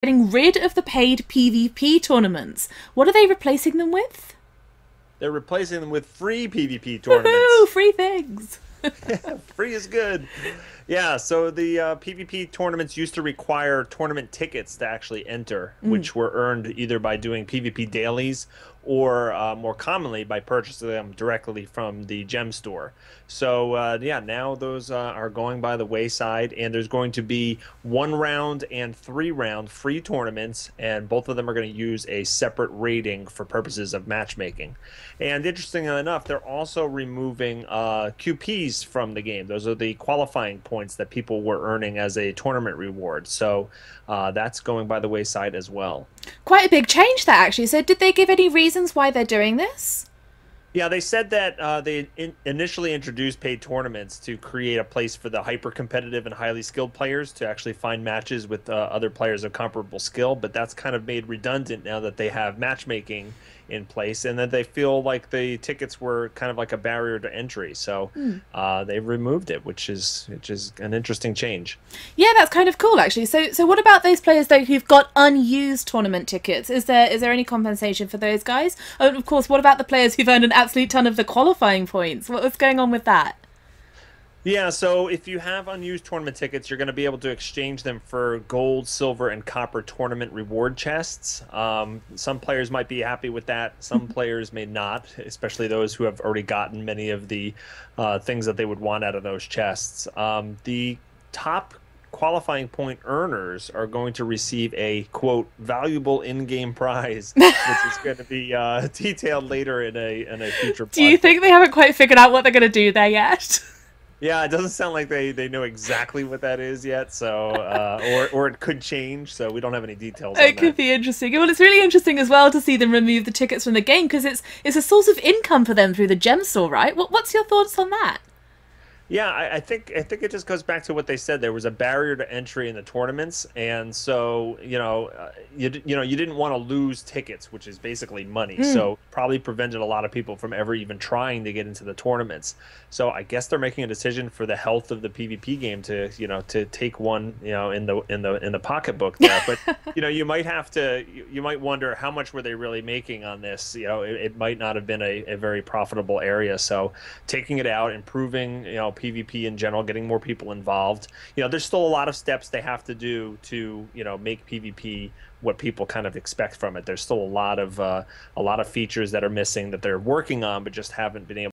getting rid of the paid PvP tournaments. What are they replacing them with? They're replacing them with free PvP Woohoo! tournaments. Free things. Free is good. Yeah, so the PvP tournaments used to require tournament tickets to actually enter, which were earned either by doing PvP dailies or more commonly by purchasing them directly from the gem store. So yeah, now those are going by the wayside, and there's going to be 1 round and 3 round free tournaments, and both of them are going to use a separate rating for purposes of matchmaking. And interestingly enough, they're also removing QPs from the game. Those are the qualifying points that people were earning as a tournament reward. So that's going by the wayside as well. Quite a big change, that actually. So, did they give any reasons why they're doing this? Yeah, they said that initially introduced paid tournaments to create a place for the hyper competitive and highly skilled players to actually find matches with other players of comparable skill, but that's kind of made redundant now that they have matchmaking in place, and that they feel like the tickets were kind of like a barrier to entry. So they've removed it, which is an interesting change. Yeah, that's kind of cool, actually. So what about those players though who've got unused tournament tickets? Is there any compensation for those guys? Oh, of course. What about the players who've earned an absolute ton of the qualifying points? What's going on with that? Yeah, so if you have unused tournament tickets, you're going to be able to exchange them for gold, silver, and copper tournament reward chests. Some players might be happy with that. Some players may not, especially those who have already gotten many of the things that they would want out of those chests. The top qualifying point earners are going to receive a quote valuable in-game prize, which is going to be detailed later in a future Do you blog think they post. haven't quite figured out what they're going to do there yet? Yeah, it doesn't sound like they know exactly what that is yet, so or it could change, so we don't have any details on It could that. be interesting. Well, it's really interesting as well to see them remove the tickets from the game because it's a source of income for them through the gem store, right? What's your thoughts on that? Yeah, I think it just goes back to what they said. There was a barrier to entry in the tournaments, and so you didn't want to lose tickets, which is basically money. Mm. So probably prevented a lot of people from ever even trying to get into the tournaments. So I guess they're making a decision for the health of the PvP game to take one in the pocketbook there. But you might have to you might wonder how much were they really making on this. It might not have been a very profitable area. So taking it out, improving PvP in general, getting more people involved. There's still a lot of steps they have to do to make PvP what people kind of expect from it. There's still a lot of features that are missing that they're working on, but just haven't been able